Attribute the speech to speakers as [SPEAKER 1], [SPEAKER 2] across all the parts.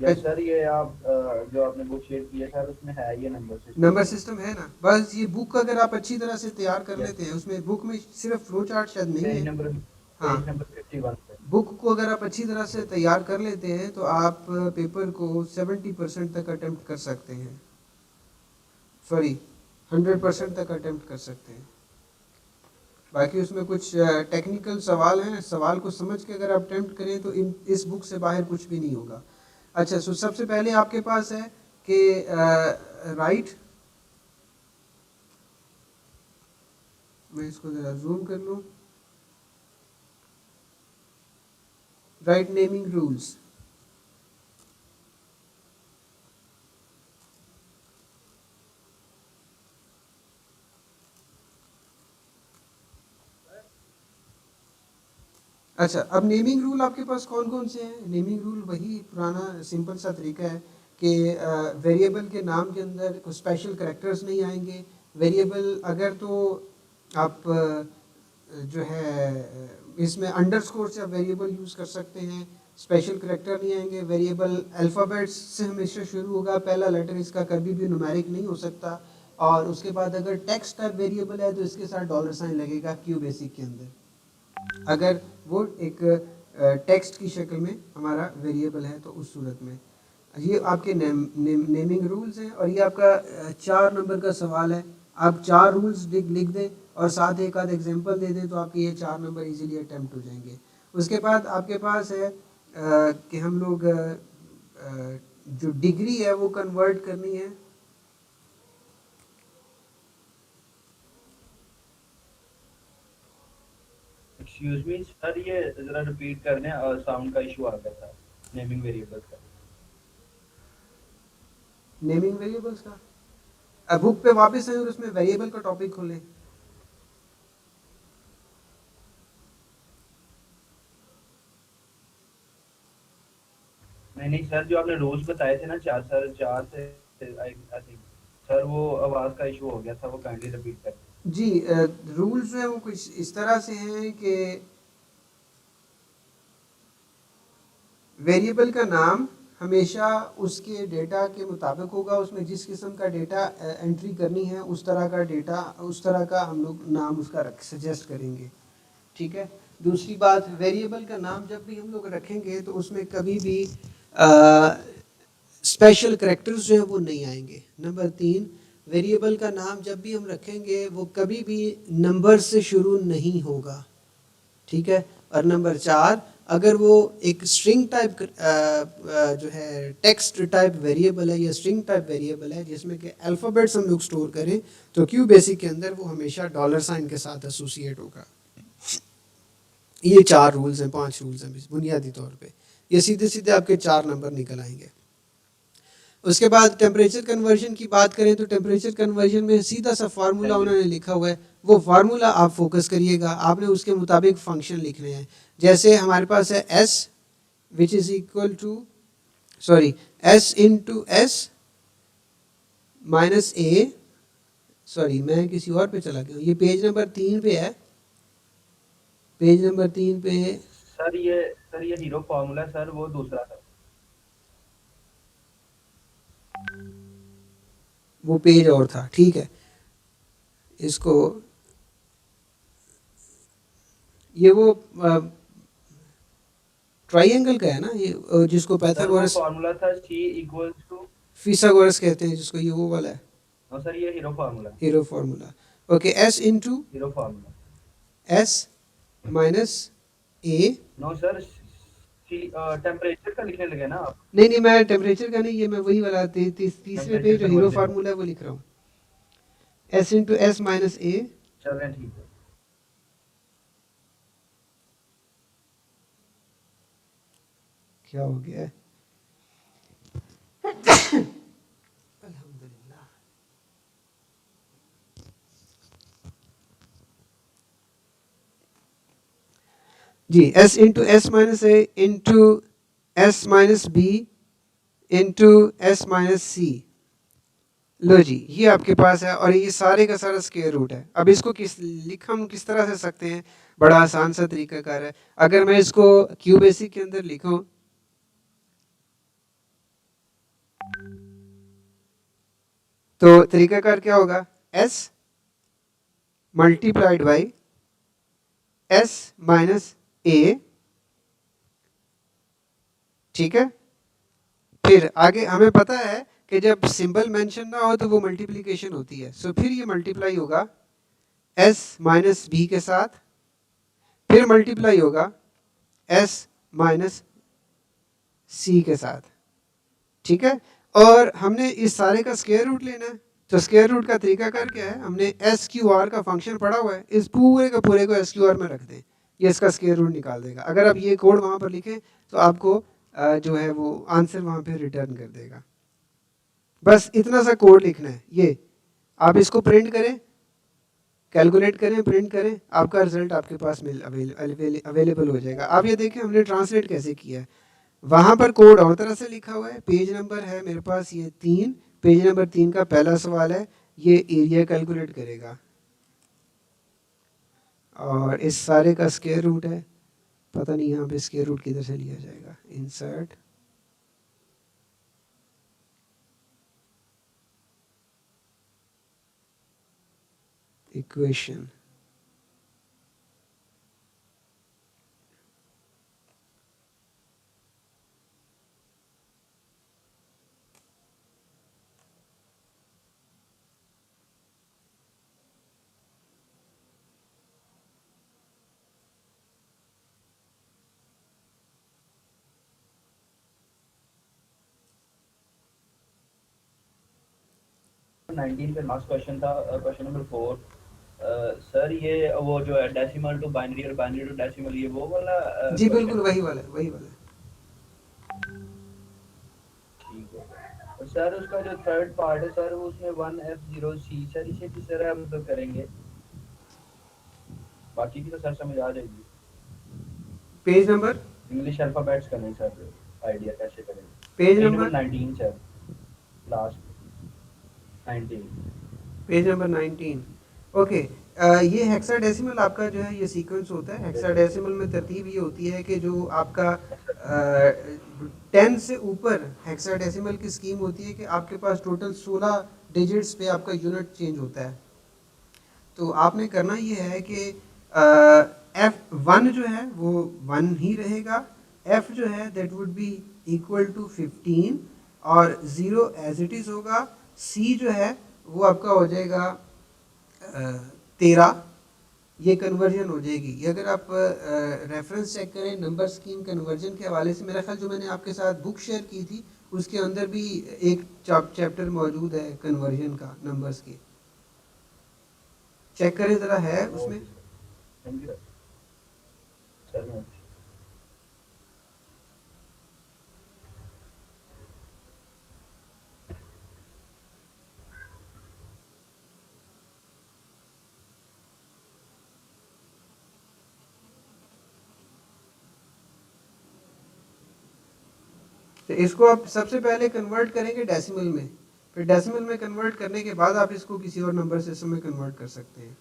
[SPEAKER 1] Yes sir, ये आप जो आपने बुक शेयर किया सर उसमें है ये नंबर सिस्टम
[SPEAKER 2] नंबर
[SPEAKER 1] तो।
[SPEAKER 2] सिस्टम है ना, बस ये बुक अगर आप अच्छी तरह से तैयार कर
[SPEAKER 1] यस
[SPEAKER 2] लेते हैं,
[SPEAKER 1] सर,
[SPEAKER 2] उसमें बुक में सिर्फ फ्लो चार्ट शायद नहीं
[SPEAKER 1] पेज
[SPEAKER 2] है।
[SPEAKER 1] नंबर
[SPEAKER 2] हाँ,
[SPEAKER 1] पेज नंबर 51 पे।
[SPEAKER 2] बुक को अगर आप अच्छी तरह से तैयार कर लेते हैं तो आप पेपर को 70% तक अटेम्प्ट कर सकते हैं, सॉरी 100% तक अटेम्प्ट कर सकते हैं। बाकी उसमें कुछ टेक्निकल सवाल हैं, सवाल को समझ के अगर आप अटेम्प्ट करें तो इस बुक से बाहर कुछ भी नहीं होगा। अच्छा, सो सबसे पहले आपके पास है कि राइट, मैं इसको ज़रा जूम कर लूँ, राइट नेमिंग रूल्स। अच्छा, अब नेमिंग रूल आपके पास कौन कौन से हैं? नेमिंग रूल वही पुराना सिंपल सा तरीका है कि वेरिएबल के नाम के अंदर कुछ स्पेशल करेक्टर्स नहीं आएंगे। वेरिएबल अगर तो आप जो है इसमें अंडरस्कोर से आप वेरिएबल यूज़ कर सकते हैं, स्पेशल करेक्टर नहीं आएंगे। वेरिएबल अल्फ़ाबेट्स से हमेशा शुरू होगा, पहला लेटर इसका कभी भी न्यूमेरिक नहीं हो सकता। और उसके बाद अगर टेक्स्ट टाइप वेरिएबल है तो इसके साथ डॉलर साइन लगेगा क्यू बेसिक के अंदर, अगर वो एक टेक्स्ट की शक्ल में हमारा वेरिएबल है तो उस सूरत में। ये आपके नेमिंग रूल्स हैं और ये आपका 4 नंबर का सवाल है। आप 4 रूल्स लिख दें और साथ एक आध एग्जांपल दे दें तो आपके ये 4 नंबर इजीली अटैम्प्ट हो जाएंगे। उसके बाद आपके पास है कि हम लोग जो डिग्री है वो कन्वर्ट करनी है।
[SPEAKER 1] एक्सक्यूज मी सर, ये जरा रिपीट कर दें, साउंड का इशू आ गया था नेमिंग वेरिएबल्स का।
[SPEAKER 2] नेमिंग वेरिएबल्स का, अब बुक पे वापस आए और उसमें वेरिएबल का टॉपिक खोलें।
[SPEAKER 1] नहीं नहीं सर, जो आपने रूल्स बताए थे ना, चार सर, चार से आई थिंक सर, वो आवाज का इशू हो गया था, वो काइंडली रिपीट कर।
[SPEAKER 2] जी, रूल्स जो है वो कुछ इस तरह से हैं कि वेरिएबल का नाम हमेशा उसके डेटा के मुताबिक होगा, उसमें जिस किस्म का डेटा एंट्री करनी है उस तरह का डेटा, उस तरह का हम लोग नाम उसका रख सजेस्ट करेंगे। ठीक है। दूसरी बात, वेरिएबल का नाम जब भी हम लोग रखेंगे तो उसमें कभी भी स्पेशल करेक्टर्स जो हैं वो नहीं आएंगे। नंबर 3, वेरिएबल का नाम जब भी हम रखेंगे वो कभी भी नंबर से शुरू नहीं होगा। ठीक है। और नंबर 4, अगर वो एक स्ट्रिंग टाइप जो है टेक्स्ट टाइप वेरिएबल है या स्ट्रिंग टाइप वेरिएबल है जिसमें कि अल्फ़ाबेट्स हम लोग स्टोर करें तो क्यू बेसिक के अंदर वो हमेशा डॉलर साइन के साथ एसोसिएट होगा। ये 4 रूल्स हैं, 5 रूल्स हैं बुनियादी तौर पे। ये सीधे सीधे आपके 4 नंबर निकल आएंगे। उसके बाद टेम्परेचर कन्वर्जन की बात करें तो टेम्परेचर कन्वर्जन में सीधा सा फार्मूला
[SPEAKER 1] थैंक यू
[SPEAKER 2] उन्होंने
[SPEAKER 1] सर।
[SPEAKER 2] लिखा हुआ है, वो फार्मूला आप फोकस करिएगा, आपने उसके मुताबिक फंक्शन लिखने हैं। जैसे हमारे पास है S which is equal to, sorry, S into S minus A, sorry मैं किसी और पे चला गया हूँ, ये पेज नंबर 3 पे है, पेज नंबर 3 पे।
[SPEAKER 1] सर ये हीरो फॉर्मूला सर, वो दूसरा सर।
[SPEAKER 2] वो पेज और था, ठीक है। इसको, ये वो ट्राइंगल का है ना ये, जिसको
[SPEAKER 1] सर वो
[SPEAKER 2] पैथागोरस,
[SPEAKER 1] फॉर्मूला था सी इक्वल्स टू।
[SPEAKER 2] फिसागोरस कहते हैं जिसको, ये वो वाला है
[SPEAKER 1] नो सर, ये hero formula.
[SPEAKER 2] Hero formula. Okay, S into
[SPEAKER 1] hero formula.
[SPEAKER 2] S minus A.
[SPEAKER 1] No sir, see temperature का लिखने लगे ना आप।
[SPEAKER 2] नहीं नहीं, मैं टेम्परेचर का नहीं, ये मैं वही वाला तीसरे
[SPEAKER 1] टेम्परेचर
[SPEAKER 2] पेज जो हीरो
[SPEAKER 1] कन्वर्जन।
[SPEAKER 2] फार्मूला है वो लिख रहा हूँ। S into S minus A.
[SPEAKER 1] चलें ठीक है।
[SPEAKER 2] क्या हो गया है? अल्हम्दुलिल्लाह। जी, S into S minus A into S minus B into S minus C. लो जी, ये आपके पास है और ये सारे का सारा स्क्वायर रूट है। अब इसको हम किस तरह से सकते हैं? बड़ा आसान सा तरीकाकार है। अगर मैं इसको क्यू बेसिक के अंदर लिखूं, तो तरीकाकार क्या होगा, s multiplied by s minus a, ठीक है। फिर आगे हमें पता है कि जब सिंबल मेंशन ना हो तो वो मल्टीप्लिकेशन होती है, सो फिर ये मल्टीप्लाई होगा s माइनस b के साथ, फिर मल्टीप्लाई होगा s माइनस c के साथ, ठीक है। और हमने इस सारे का स्क्वायर रूट लेना है, तो स्क्वायर रूट का तरीका कर क्या है, हमने एस क्यू आर का फंक्शन पढ़ा हुआ है, इस पूरे का पूरे को एस क्यू आर में रख दें, ये इसका स्क्वायर रूट निकाल देगा। अगर आप ये कोड वहाँ पर लिखें तो आपको जो है वो आंसर वहाँ पे रिटर्न कर देगा। बस इतना सा कोड लिखना है, ये आप इसको प्रिंट करें, कैलकुलेट करें, प्रिंट करें, आपका रिजल्ट आपके पास अवेलेबल हो जाएगा। आप ये देखें हमने ट्रांसलेट कैसे किया है, वहाँ पर कोड और तरह से लिखा हुआ है। पेज नंबर है मेरे पास ये 3, पेज नंबर 3 का पहला सवाल है, ये एरिया कैलकुलेट करेगा और इस सारे का स्क्वायर रूट है, पता नहीं यहाँ पे स्क्वायर रूट किधर से लिया जाएगा, इंसर्ट इक्वेशन,
[SPEAKER 1] नाइनटीन पे लास्ट क्वेश्चन था, क्वेश्चन नंबर 4। सर ये वो जो है डेसिमल टू बाइनरी और बाइनरी टू डेसिमल, ये वो वाला
[SPEAKER 2] जी
[SPEAKER 1] question
[SPEAKER 2] बिल्कुल
[SPEAKER 1] है?
[SPEAKER 2] वही वाला है, वही वाला है।
[SPEAKER 1] ठीक है। और सर उसका जो थर्ड पार्ट है सर, वो उसमें 1F0C, सर इसे किस तरह हम तो करेंगे? बाकी की तो सर समझ आ जाएगी,
[SPEAKER 2] पेज नंबर,
[SPEAKER 1] इंग्लिश अल्फाबेट्स का नहीं सर, आइडिया कैसे करेंगे?
[SPEAKER 2] Page
[SPEAKER 1] page
[SPEAKER 2] number,
[SPEAKER 1] number 19 sir, last 19।
[SPEAKER 2] Page number 19। Okay, ये हेक्साडेसिमल आपका जो है ये सीक्वेंस होता है। हेक्साडेसिमल में तरतीब ये होती है कि जो आपका 10 से ऊपर हेक्साडेसिमल की स्कीम होती है कि आपके पास टोटल 16 डिजिट्स पे आपका यूनिट चेंज होता है। तो आपने करना ये है कि F1 जो है वो 1 ही रहेगा, F जो है that would be equal to 15 और 0 एज इट इज़ होगा, C जो है वो आपका हो जाएगा 13, ये कन्वर्जन हो जाएगी। ये अगर आप रेफरेंस चेक करें नंबर स्कीम कन्वर्जन के हवाले से, मेरा ख्याल जो मैंने आपके साथ बुक शेयर की थी उसके अंदर भी एक चैप्टर मौजूद है कन्वर्जन का, नंबर्स की, चेक करें ज़रा, है उसमें।
[SPEAKER 1] Thank you sir. मैं
[SPEAKER 2] तो इसको आप सबसे पहले कन्वर्ट करेंगे डेसिमल में, फिर डेसिमल में कन्वर्ट करने के बाद आप इसको किसी और नंबर सिस्टम में कन्वर्ट कर सकते हैं।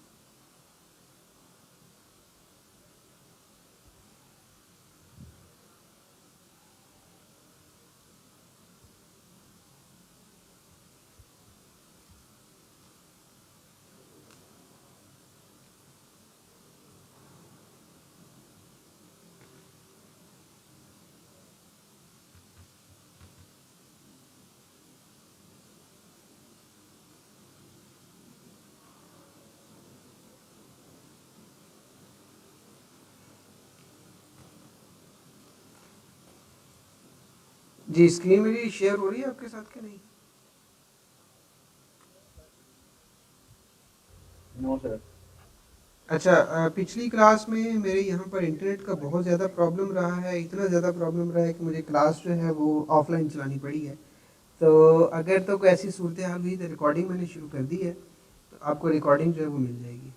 [SPEAKER 2] जी स्क्रीन मेरी शेयर हो रही है आपके साथ कि नहीं?
[SPEAKER 1] No sir.
[SPEAKER 2] अच्छा, पिछली क्लास में मेरे यहाँ पर इंटरनेट का बहुत ज़्यादा प्रॉब्लम रहा है, इतना ज़्यादा प्रॉब्लम रहा है कि मुझे क्लास जो है वो ऑफलाइन चलानी पड़ी है। तो अगर तो कोई ऐसी सूरत हाल हुई तो रिकॉर्डिंग मैंने शुरू कर दी है, तो आपको रिकॉर्डिंग जो है वो मिल जाएगी।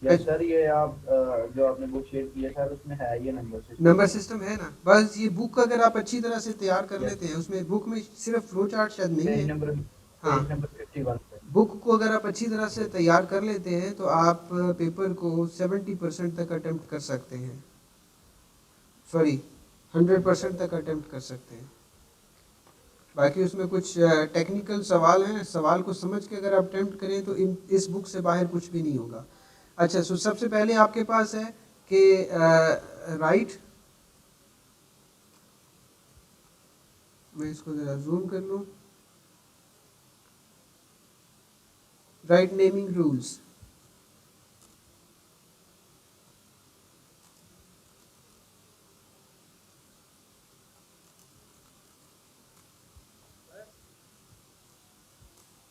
[SPEAKER 1] यस सर, ये आप जो आपने बुक शेयर किया सर उसमें है ये नंबर सिस्टम।
[SPEAKER 2] नंबर सिस्टम है ना, बस ये बुक अगर आप अच्छी तरह से तैयार कर
[SPEAKER 1] यस।
[SPEAKER 2] लेते हैं, उसमें बुक में सिर्फ फ्लो चार्ट शायद नहीं
[SPEAKER 1] पेज
[SPEAKER 2] है।
[SPEAKER 1] नंबर
[SPEAKER 2] हाँ,
[SPEAKER 1] पेज नंबर 51 पे।
[SPEAKER 2] बुक को अगर आप अच्छी तरह से तैयार कर लेते हैं तो आप पेपर को 70% तक अटेम्प्ट कर सकते हैं, सॉरी 100% तक अटेम्प्ट कर सकते हैं। बाकी उसमें कुछ टेक्निकल सवाल हैं, सवाल को समझ के अगर आप अटेम्प्ट करें तो इस बुक से बाहर कुछ भी नहीं होगा। अच्छा, सो सबसे पहले आपके पास है कि राइट, मैं इसको ज़रा जूम कर लूँ, राइट नेमिंग रूल्स।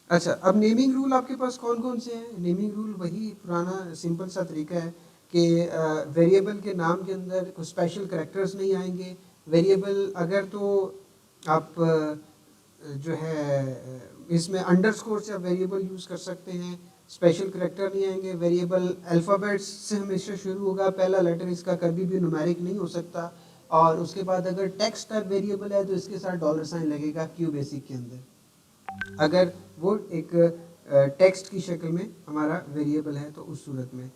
[SPEAKER 2] अच्छा, अब नेमिंग रूल आपके पास कौन कौन से हैं? नेमिंग रूल वही पुराना सिंपल सा तरीका है कि वेरिएबल के नाम के अंदर कुछ स्पेशल करेक्टर्स नहीं आएंगे। वेरिएबल अगर तो आप जो है इसमें अंडरस्कोर से आप वेरिएबल यूज़ कर सकते हैं, स्पेशल करेक्टर नहीं आएंगे। वेरिएबल अल्फ़ाबेट्स से हमेशा शुरू होगा, पहला लेटर इसका कभी भी न्यूमेरिक नहीं हो सकता। और उसके बाद अगर टेक्स्ट टाइप वेरिएबल है तो इसके साथ डॉलर साइन लगेगा क्यू बेसिक के अंदर, अगर वो एक टेक्स्ट की शक्ल में हमारा वेरिएबल है तो उस सूरत में।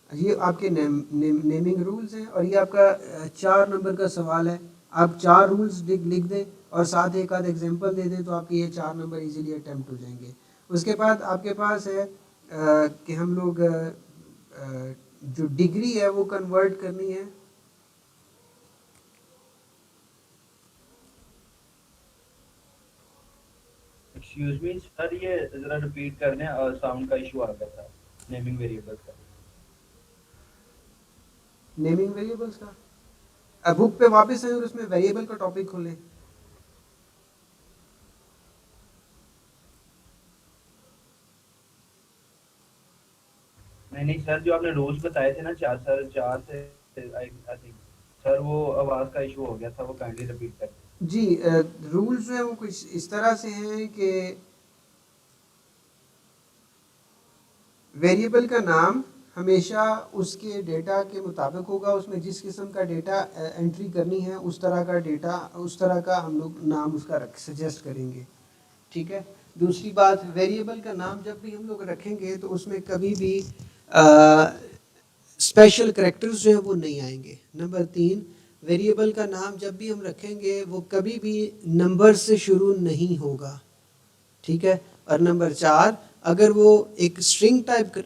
[SPEAKER 2] ये आपके नेमिंग रूल्स हैं और ये आपका 4 नंबर का सवाल है। आप 4 रूल्स लिख दें और साथ एक आध एग्जांपल दे दें तो आपके ये 4 नंबर इजीली अटेम्प्ट हो जाएंगे। उसके बाद आपके पास है कि हम लोग जो डिग्री है वो कन्वर्ट करनी है।
[SPEAKER 1] एक्सक्यूज मी सर, ये जरा रिपीट कर दें, साउंड का इशू आ गया था नेमिंग वेरिएबल्स का।
[SPEAKER 2] नेमिंग वेरिएबल्स का अब बुक पे वापस आए और उसमें वेरिएबल का टॉपिक खोलें।
[SPEAKER 1] नहीं नहीं सर, जो आपने रूल्स बताए थे ना चार से आई थिंक सर, वो आवाज का इशू हो गया था, वो काइंडली रिपीट कर दें।
[SPEAKER 2] जी, रूल्स जो है वो कुछ इस तरह से हैं कि वेरिएबल का नाम हमेशा उसके डेटा के मुताबिक होगा, उसमें जिस किस्म का डेटा एंट्री करनी है उस तरह का डेटा, उस तरह का हम लोग नाम उसका सजेस्ट करेंगे। ठीक है। दूसरी बात, वेरिएबल का नाम जब भी हम लोग रखेंगे तो उसमें कभी भी स्पेशल करेक्टर्स जो हैं वो नहीं आएंगे। नंबर 3, वेरिएबल का नाम जब भी हम रखेंगे वो कभी भी नंबर से शुरू नहीं होगा। ठीक है। और नंबर 4, अगर वो एक स्ट्रिंग टाइप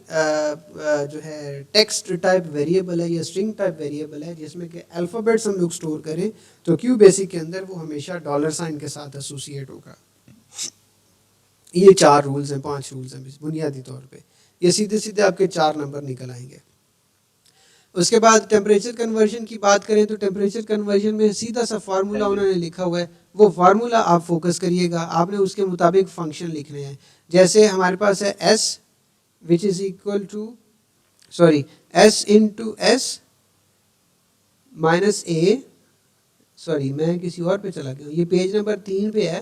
[SPEAKER 2] जो है टेक्स्ट टाइप वेरिएबल है या स्ट्रिंग टाइप वेरिएबल है जिसमें कि अल्फ़ाबेट्स हम लोग स्टोर करें तो क्यू बेसिक के अंदर वो हमेशा डॉलर साइन के साथ एसोसिएट होगा। ये 4 रूल्स हैं, 5 रूल्स हैं बुनियादी तौर पे। ये सीधे सीधे आपके 4 नंबर निकल आएंगे। उसके बाद टेम्परेचर कन्वर्जन की बात करें तो टेम्परेचर कन्वर्जन में सीधा सा फार्मूला उन्होंने लिखा हुआ है, वो फार्मूला आप फोकस करिएगा, आपने उसके मुताबिक फंक्शन लिखने हैं। जैसे हमारे पास है S which is equal to S into S minus A, मैं किसी और पे चला गया, ये पेज नंबर 3 पे है,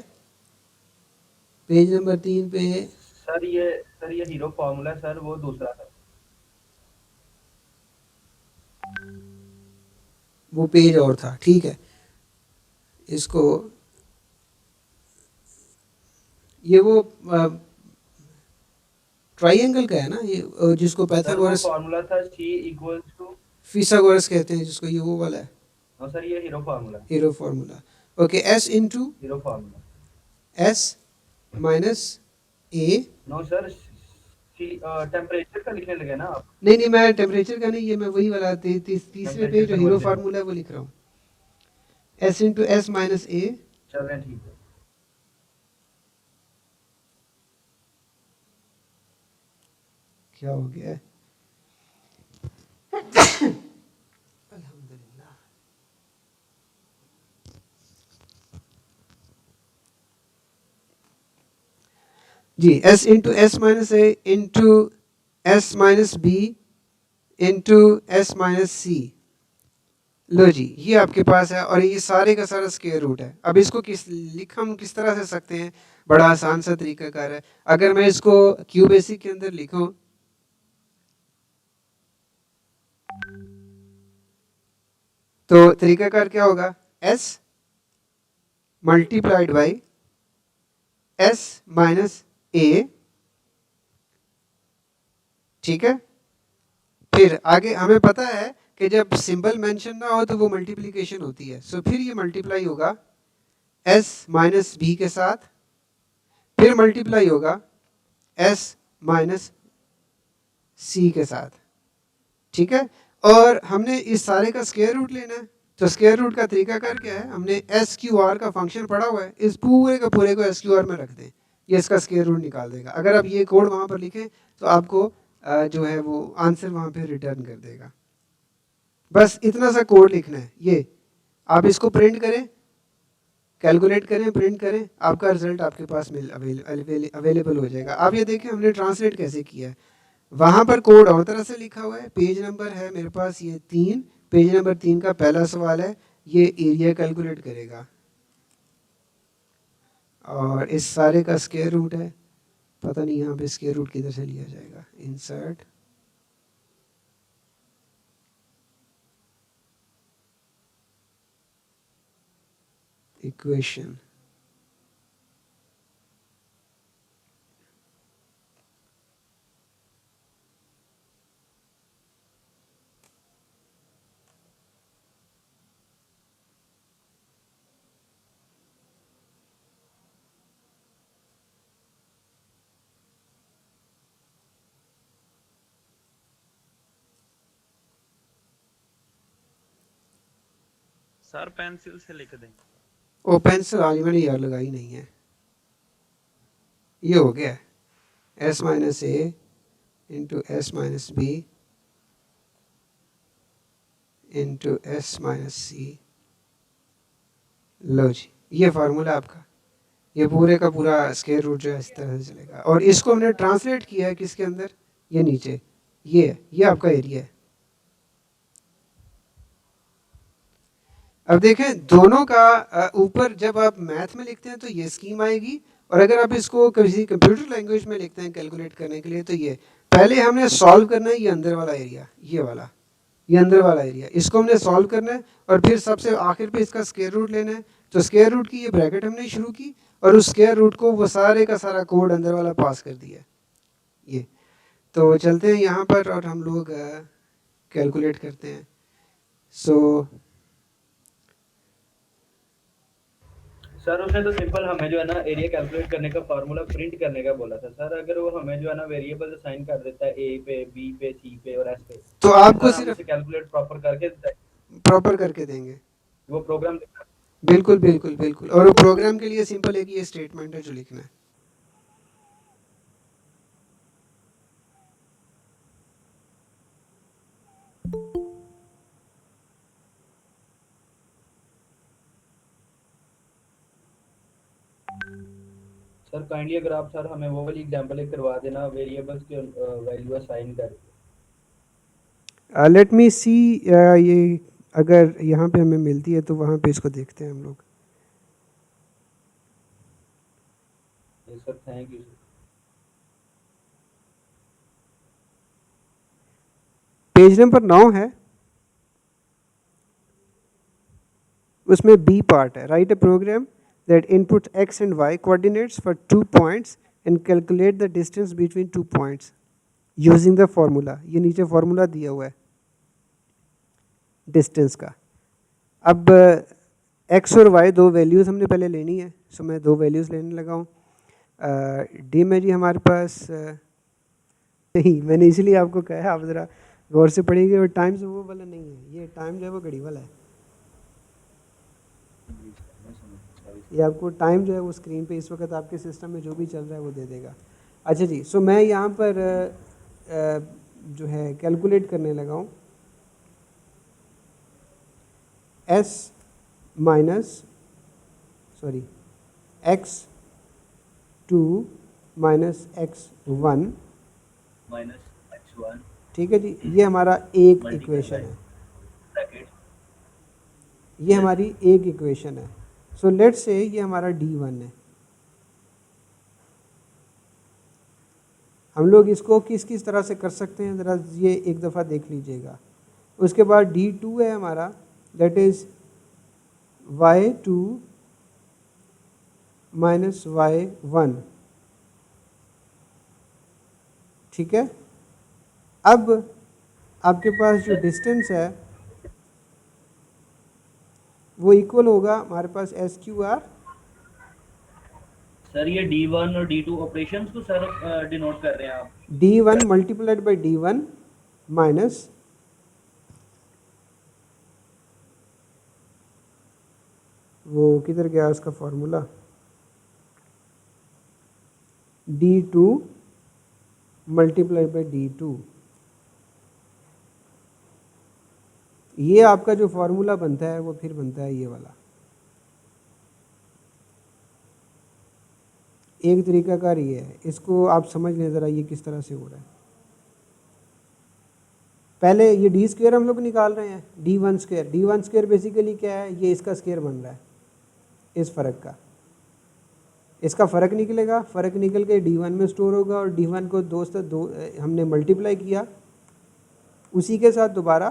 [SPEAKER 2] पेज नंबर 3 पे है।
[SPEAKER 1] सर ये हीरो फार्मूला सर, वो दूसरा था,
[SPEAKER 2] वो पेज और था। ठीक है, इसको ये वो ट्राइंगल का है ना, ये जिसको पैथागोरस
[SPEAKER 1] फार्मूला था C इक्वल्स टू,
[SPEAKER 2] फिसागोरस कहते हैं जिसको, ये वो वाला है।
[SPEAKER 1] हाँ सर, ये hero formula,
[SPEAKER 2] hero formula. Okay, S into
[SPEAKER 1] hero formula
[SPEAKER 2] S minus A।
[SPEAKER 1] No sir, temperature का लिखने लगे ना आप।
[SPEAKER 2] नहीं, मैं टेम्परेचर का नहीं, ये मैं वही वाला तीसरे पे जो हीरो फार्मूला है वो लिख रहा हूँ, S into S minus A।
[SPEAKER 1] चलें ठीक है।
[SPEAKER 2] क्या हो गया है? अल्हम्दुलिल्लाह। जी, S into S minus A into S minus B into S minus C। लो जी, ये आपके पास है और ये सारे का सारा स्क्वायर रूट है। अब इसको हम किस तरह से सकते हैं? बड़ा आसान सा तरीकाकार है। अगर मैं इसको क्यू बेसिक के अंदर लिखूं तो तरीकाकार क्या होगा? S multiplied by S minus A। ठीक है। फिर आगे हमें पता है कि जब सिंबल मेंशन ना हो तो वो मल्टीप्लिकेशन होती है, सो फिर ये मल्टीप्लाई होगा एस माइनस बी के साथ, फिर मल्टीप्लाई होगा एस माइनस सी के साथ, ठीक है। और हमने इस सारे का स्क्वायर रूट लेना है, तो स्क्वायर रूट का तरीकाकार क्या है, हमने एस क्यू आर का फंक्शन पढ़ा हुआ है, इस पूरे का पूरे को एस क्यू आर में रख दें, ये इसका स्क्वायर रूट निकाल देगा। अगर आप ये कोड वहाँ पर लिखें तो आपको जो है वो आंसर वहाँ पे रिटर्न कर देगा। बस इतना सा कोड लिखना है, ये आप इसको प्रिंट करें, कैलकुलेट करें, प्रिंट करें, आपका रिजल्ट आपके पास अवेलेबल हो जाएगा। आप ये देखें हमने ट्रांसलेट कैसे किया है, वहाँ पर कोड और तरह से लिखा हुआ है। पेज नंबर है मेरे पास ये 3, पेज नंबर 3 का पहला सवाल है, ये एरिया कैलकुलेट करेगा और इस सारे का स्क्वायर रूट है, पता नहीं यहाँ पे स्क्वायर रूट किधर से लिया जाएगा, इंसर्ट इक्वेशन,
[SPEAKER 3] सर पेंसिल से लिख दें।
[SPEAKER 2] ओ पेंसिल आज मैंने यार लगाई नहीं है, ये हो गया S minus A into S minus B into S minus C. लो जी, ये फार्मूला आपका, ये पूरे का पूरा स्क्वायर रूट जो है इस तरह से चलेगा। और इसको हमने ट्रांसलेट किया है किसके अंदर, ये नीचे, ये आपका एरिया है। अब देखें दोनों का ऊपर जब आप मैथ में लिखते हैं तो ये स्कीम आएगी, और अगर आप इसको किसी कंप्यूटर लैंग्वेज में लिखते हैं कैलकुलेट करने के लिए तो ये पहले हमने सॉल्व करना है, ये अंदर वाला एरिया, ये वाला, ये अंदर वाला एरिया, इसको हमने सॉल्व करना है और फिर सबसे आखिर पे इसका स्क्वायर रूट लेना है। तो स्क्वायर रूट की ये ब्रैकेट हमने शुरू की और उस स्क्वायर रूट को वो सारे का सारा कोड अंदर वाला पास कर दिया। ये तो चलते हैं यहाँ पर और हम लोग कैलकुलेट करते हैं। सो
[SPEAKER 1] सर उसने तो सिंपल हमें जो है ना एरिया कैलकुलेट करने का फार्मूला प्रिंट करने का बोला था सर। अगर वो हमें जो है ना वेरिएबल असाइन कर देता है ए पे, बी पे, सी पे और एस पे,
[SPEAKER 2] तो आपको
[SPEAKER 1] सर हम
[SPEAKER 2] सिर्फ
[SPEAKER 1] इसे कैलकुलेट
[SPEAKER 2] प्रॉपर करके देंगे,
[SPEAKER 1] वो प्रोग्राम
[SPEAKER 2] बिल्कुल बिल्कुल बिल्कुल। और वो प्रोग्राम के लिए सिंपल एक ये स्टेटमेंट है जो लिखना है।
[SPEAKER 1] सर काइंडली अगर आप सर हमें वो वाली एग्जांपल एक करवा देना वेरिएबल्स के वैल्यू असाइन करके।
[SPEAKER 2] लेट मी सी, ये अगर यहाँ पे हमें मिलती है तो वहाँ पे इसको देखते हैं हम लोग।
[SPEAKER 1] Sir thank you.
[SPEAKER 2] Page number 9 है, उसमें बी पार्ट है, write a program that inputs x and y coordinates for 2 points and calculate the distance between 2 points using the formula। ये नीचे फॉर्मूला दिया हुआ है डिस्टेंस का। अब x और y दो वैल्यूज़ हमने पहले लेनी है, सो मैं दो वैल्यूज़ लेने लगा हूँ। डी में जी हमारे पास नहीं, मैंने इसलिए आपको कहा आप ज़रा गौर से पढ़िएगा, और टाइम से वो वाला नहीं है, ये टाइम जो है वो घड़ी वाला है। ये आपको टाइम जो है वो स्क्रीन पे इस वक्त आपके सिस्टम में जो भी चल रहा है वो दे देगा। अच्छा जी, सो मैं यहाँ पर जो है कैलकुलेट करने लगा हूँ s minus x2 minus x1, ठीक है जी, ये हमारा एक इक्वेशन है, ये हमारी एक इक्वेशन है। सो लेट्स से ये हमारा D1 है। हम लोग इसको किस किस तरह से कर सकते हैं ज़रा ये एक दफ़ा देख लीजिएगा। उसके बाद D2 है हमारा, that is y2 minus y1, ठीक है। अब आपके पास जो डिस्टेंस है वो इक्वल होगा हमारे पास SQR
[SPEAKER 1] सर ये D1 और D2 ऑपरेशंस को सर डिनोट कर रहे हैं आप?
[SPEAKER 2] D1 multiplied by D1 minus वो किधर गया उसका formula, D2 multiplied by D2। ये आपका जो फॉर्मूला बनता है वो फिर बनता है ये वाला। एक तरीका कार ये है, इसको आप समझ लें ज़रा ये किस तरह से हो रहा है। पहले ये डी स्क्वेयर हम लोग निकाल रहे हैं, D1 square. D1 square basically क्या है, ये इसका स्क्वेयर बन रहा है इस फ़र्क का। इसका फ़र्क निकलेगा, फ़र्क निकल के D1 में स्टोर होगा और D1 को दो हमने मल्टीप्लाई किया उसी के साथ दोबारा,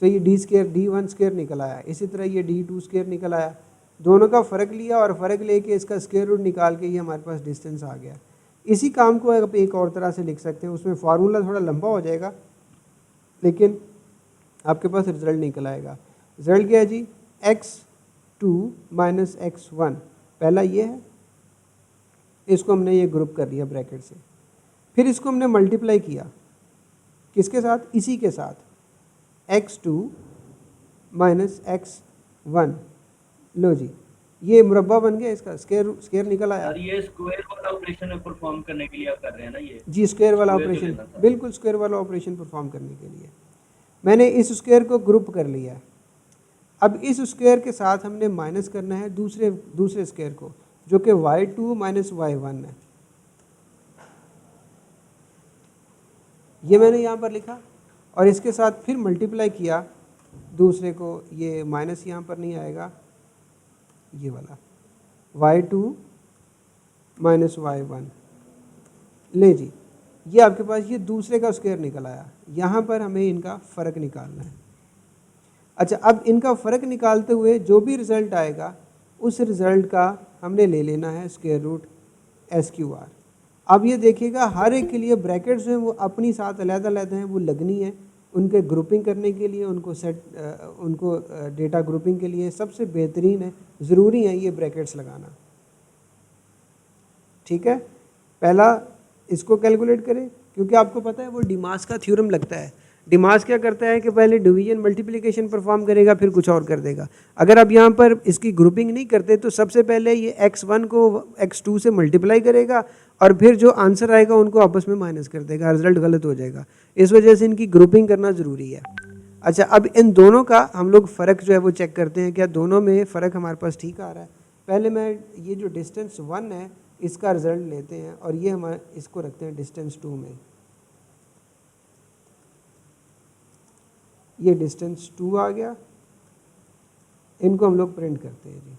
[SPEAKER 2] तो ये डी स्क्वेयर D1 स्क्वेयर निकल आया। इसी तरह ये D2 स्क्वेयर निकल आया। दोनों का फ़र्क लिया और फ़र्क लेके इसका स्क्वेयर रूट निकाल के ये हमारे पास डिस्टेंस आ गया। इसी काम को आप एक और तरह से लिख सकते हैं, उसमें फार्मूला थोड़ा लंबा हो जाएगा लेकिन आपके पास रिजल्ट निकल आएगा। रिजल्ट क्या है जी, x2 माइनस x1, पहला ये है, इसको हमने ये ग्रुप कर लिया ब्रैकेट से। फिर इसको हमने मल्टीप्लाई किया किसके साथ, इसी के साथ, x2 माइनस x1। लो जी, ये मुरब्बा बन गया, इसका स्क्वायर निकल आया।
[SPEAKER 1] सर ये स्क्वायर वाला ऑपरेशन परफॉर्म करने के लिए आप कर रहे हैं ना ये?
[SPEAKER 2] जी स्क्वायर वाला
[SPEAKER 1] स्क्वायर जो
[SPEAKER 2] ऑपरेशन,
[SPEAKER 1] लेना था।
[SPEAKER 2] बिल्कुल स्क्वायर वाला ऑपरेशन परफॉर्म करने के लिए मैंने इस स्क्वायर को ग्रुप कर लिया है। अब इस स्क्वायर के साथ हमने माइनस करना है दूसरे स्क्वायर को, जो कि y2 माइनस y1 है। ये मैंने यहाँ पर लिखा और इसके साथ फिर मल्टीप्लाई किया दूसरे को, ये माइनस यहाँ पर नहीं आएगा, ये वाला y2 माइनस y1। ले जी, ये आपके पास ये दूसरे का स्क्वायर निकल आया। यहाँ पर हमें इनका फ़र्क निकालना है। अच्छा, अब इनका फ़र्क निकालते हुए जो भी रिज़ल्ट आएगा उस रिज़ल्ट का हमने ले लेना है स्क्वायर रूट SQR। अब ये देखिएगा हर एक के लिए ब्रैकेट्स जो हैं वो अपनी साथ अलग-अलग हैं, वो लगनी है उनके ग्रुपिंग करने के लिए, उनको डेटा ग्रुपिंग के लिए सबसे बेहतरीन है, ज़रूरी है ये ब्रैकेट्स लगाना। ठीक है, पहला इसको कैलकुलेट करें, क्योंकि आपको पता है वो डिमास का थ्योरम लगता है। डिमास क्या करता है कि पहले डिवीजन मल्टीप्लिकेशन परफॉर्म करेगा फिर कुछ और कर देगा। अगर आप यहाँ पर इसकी ग्रुपिंग नहीं करते तो सबसे पहले ये x1 को x2 से मल्टीप्लाई करेगा और फिर जो आंसर आएगा उनको आपस में माइनस कर देगा, रिजल्ट गलत हो जाएगा। इस वजह से इनकी ग्रुपिंग करना ज़रूरी है। अच्छा, अब इन दोनों का हम लोग फ़र्क जो है वो चेक करते हैं, क्या दोनों में फ़र्क हमारे पास ठीक आ रहा है। पहले मैं ये जो डिस्टेंस 1 है इसका रिज़ल्ट लेते हैं और ये हम इसको रखते हैं डिस्टेंस 2 में। ये डिस्टेंस 2 आ गया, इनको हम लोग प्रिंट करते हैं जी।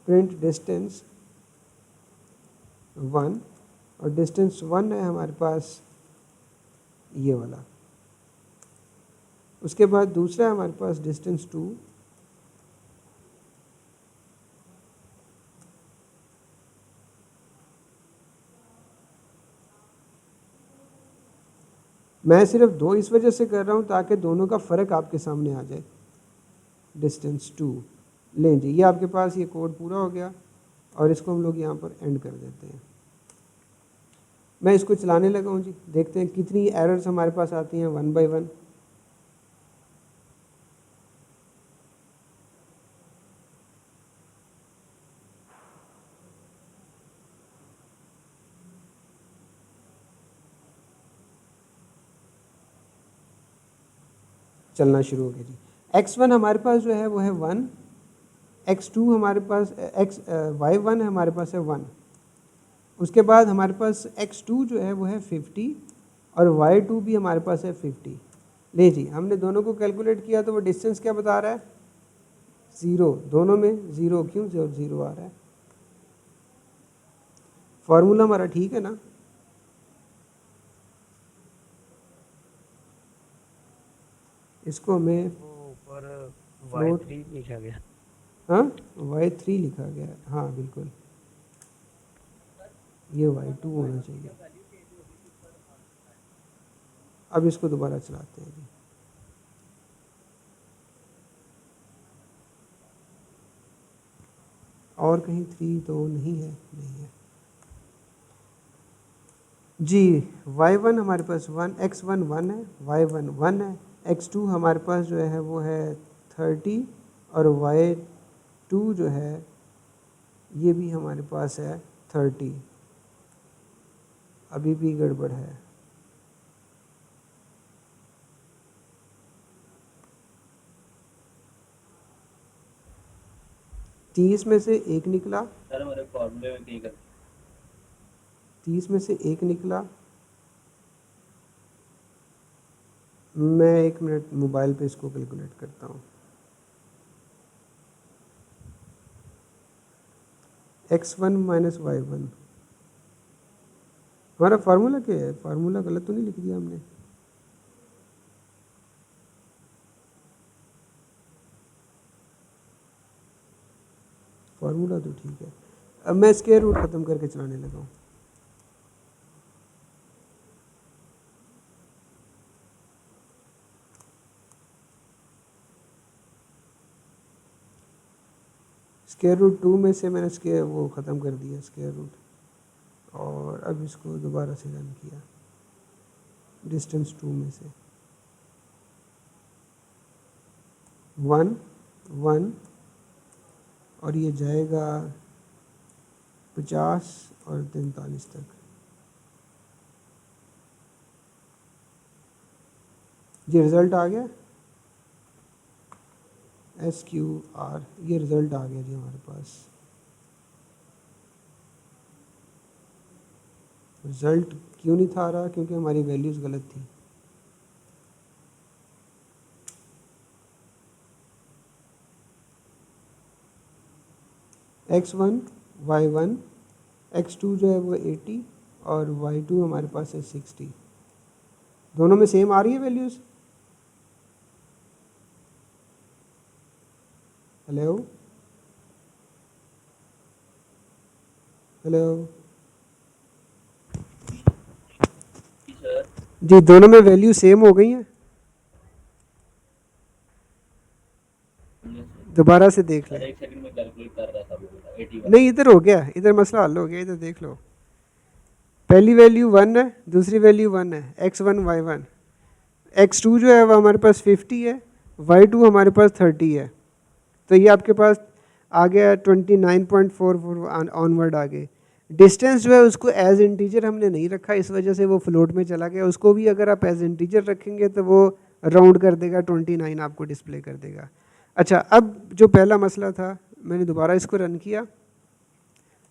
[SPEAKER 2] प्रिंट डिस्टेंस 1, और डिस्टेंस 1 है हमारे पास ये वाला। उसके बाद दूसरा है हमारे पास डिस्टेंस 2, मैं सिर्फ 2 इस वजह से कर रहा हूँ ताकि दोनों का फ़र्क आपके सामने आ जाए। डिस्टेंस 2 लें जी, ये आपके पास ये कोड पूरा हो गया और इसको हम लोग यहाँ पर एंड कर देते हैं। मैं इसको चलाने लगा हूँ जी, देखते हैं कितनी एरर्स हमारे पास आती हैं 1 बाय 1। चलना शुरू हो गया जी। x1 हमारे पास जो है वो है 1, x2 हमारे पास y1 हमारे पास है 1। उसके बाद हमारे पास x2 जो है वो है 50 और y2 भी हमारे पास है 50। ले जी, हमने दोनों को कैलकुलेट किया तो वो डिस्टेंस क्या बता रहा है, 0। दोनों में 0, क्यों 0 आ रहा है। फॉर्मूला हमारा ठीक है ना। इसको हमें
[SPEAKER 3] ऊपर
[SPEAKER 2] Float-
[SPEAKER 3] y3 लिखा गया।
[SPEAKER 2] हाँ y3 लिखा गया है, हाँ बिल्कुल, ये y2 होना चाहिए। अब इसको दोबारा चलाते हैं जी। और कहीं 3 तो नहीं है, नहीं है जी। y1 हमारे पास 1, x1 1 है, y1 1 है, x2 हमारे पास जो है वो है 30 और y2 जो है ये भी हमारे पास है 30। अभी भी गड़बड़ है। तीस में से एक निकला,
[SPEAKER 1] सर हमारे फॉर्मूले में कहीं कर
[SPEAKER 2] 30 में से एक निकला। मैं 1 मिनट मोबाइल पे इसको कैलकुलेट करता हूँ। x1 माइनस y1 हमारा फार्मूला क्या है? फार्मूला गलत तो नहीं लिख दिया हमने? फार्मूला तो ठीक है। अब मैं स्क्वायर रूट ख़त्म करके चलाने लगा हूँ। स्क्वायर रूट 2 में से मैंने स्क्वायर वो ख़त्म कर दिया स्क्वायर रूट, और अब इसको दोबारा से रन किया डिस्टेंस 2 में से 1 1 और ये जाएगा 50 और 43 तक। ये रिज़ल्ट आ गया SQR, ये रिज़ल्ट आ गया जी हमारे पास। रिज़ल्ट क्यों नहीं था आ रहा? क्योंकि हमारी वैल्यूज़ गलत थी। x1 y1 x2 जो है वो 80 और y2 हमारे पास है 60। दोनों में सेम आ रही है वैल्यूज़? हेलो हेलो
[SPEAKER 1] सर
[SPEAKER 2] जी, दोनों में वैल्यू सेम हो गई हैं? दोबारा से देख
[SPEAKER 1] सर
[SPEAKER 2] लें।
[SPEAKER 1] 1 सेकंड में कैलकुलेट कर रहा था वो 81।
[SPEAKER 2] नहीं, इधर हो गया, इधर मसला हल हो गया, इधर देख लो। पहली वैल्यू 1 है, दूसरी वैल्यू 1 है, x1 y1। x2 जो है वो हमारे पास 50 है, y2 हमारे पास 30 है। तो ये आपके पास आ गया 29.44 ऑनवर्ड आ गए। डिस्टेंस जो है उसको एज इंटीजर हमने नहीं रखा, इस वजह से वो फ्लोट में चला गया। उसको भी अगर आप एज इंटीजर रखेंगे तो वो राउंड कर देगा, 29 आपको डिस्प्ले कर देगा। अच्छा, अब जो पहला मसला था, मैंने दोबारा इसको रन किया।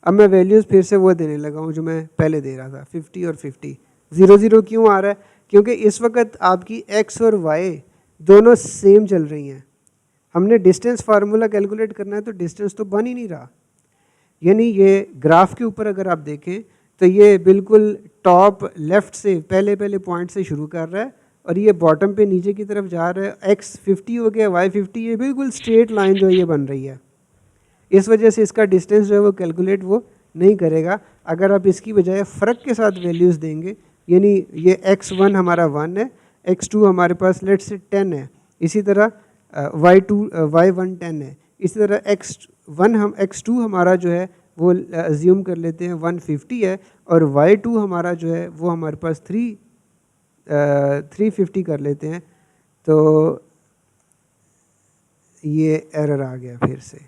[SPEAKER 2] अब मैं वैल्यूज़ फिर से वो देने लगा हूँ जो मैं पहले दे रहा था, 50 और 50। 0 क्यों आ रहा है? क्योंकि इस वक्त आपकी x और y दोनों सेम चल रही हैं। हमने डिस्टेंस फार्मूला कैलकुलेट करना है तो डिस्टेंस तो बन ही नहीं रहा। यानी ये ग्राफ के ऊपर अगर आप देखें तो ये बिल्कुल टॉप लेफ़्ट से पहले पॉइंट से शुरू कर रहा है और ये बॉटम पे नीचे की तरफ जा रहा है। x 50 हो गया, y 50, ये बिल्कुल स्ट्रेट लाइन जो है ये बन रही है। इस वजह से इसका डिस्टेंस जो है वो कैलकुलेट वो नहीं करेगा। अगर आप इसकी बजाय फ़र्क के साथ वैल्यूज़ देंगे, यानी ये x1 हमारा 1 है, x2 हमारे पास लेट से 10 है, इसी तरह y1 10 है, इसी तरह x2 हमारा जो है वो अज्यूम कर लेते हैं 150 है, और y2 हमारा जो है वो हमारे पास 350 कर लेते हैं। तो ये एरर आ गया फिर से।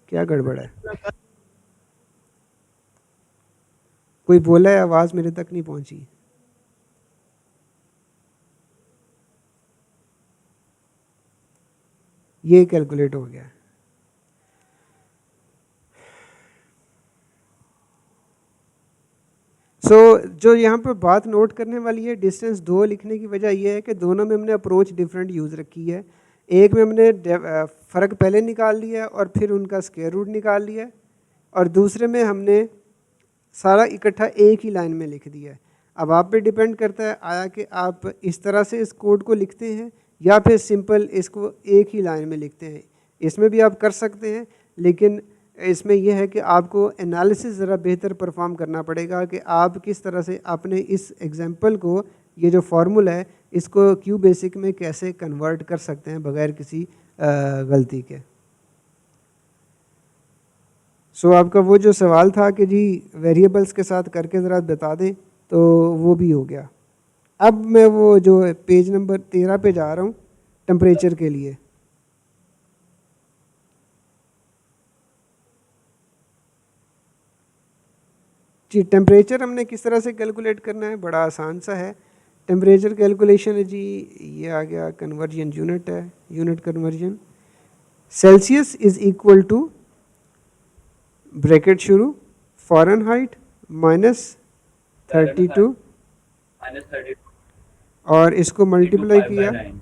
[SPEAKER 2] क्या गड़बड़ है? कोई बोला है? आवाज़ मेरे तक नहीं पहुंची। ये कैलकुलेट हो गया। जो यहाँ पर बात नोट करने वाली है, डिस्टेंस 2 लिखने की वजह यह है कि दोनों में हमने अप्रोच डिफरेंट यूज़ रखी है। एक में हमने फ़र्क पहले निकाल लिया और फिर उनका स्क्वायर रूट निकाल लिया, और दूसरे में हमने सारा इकट्ठा एक ही लाइन में लिख दिया है। अब आप पे डिपेंड करता है आया कि आप इस तरह से इस कोड को लिखते हैं या फिर सिंपल इसको एक ही लाइन में लिखते हैं। इसमें भी आप कर सकते हैं, लेकिन इसमें यह है कि आपको एनालिसिस ज़रा बेहतर परफॉर्म करना पड़ेगा कि आप किस तरह से अपने इस एग्जांपल को, ये जो फार्मूला है, इसको क्यू बेसिक में कैसे कन्वर्ट कर सकते हैं बगैर किसी गलती के। सो आपका वो जो सवाल था कि जी वेरिएबल्स के साथ करके ज़रा बता दें, तो वो भी हो गया। अब मैं वो जो पेज नंबर 13 पे जा रहा हूँ टेम्परेचर के लिए। जी टेम्परेचर हमने किस तरह से कैलकुलेट करना है, बड़ा आसान सा है। टेम्परेचर कैलकुलेशन है जी, ये आ गया कन्वर्जन यूनिट है, unit conversion. Celsius is equal to bracket शुरू फ़ारेनहाइट -32
[SPEAKER 1] -32
[SPEAKER 2] और इसको मल्टीप्लाई किया,
[SPEAKER 1] 5/9।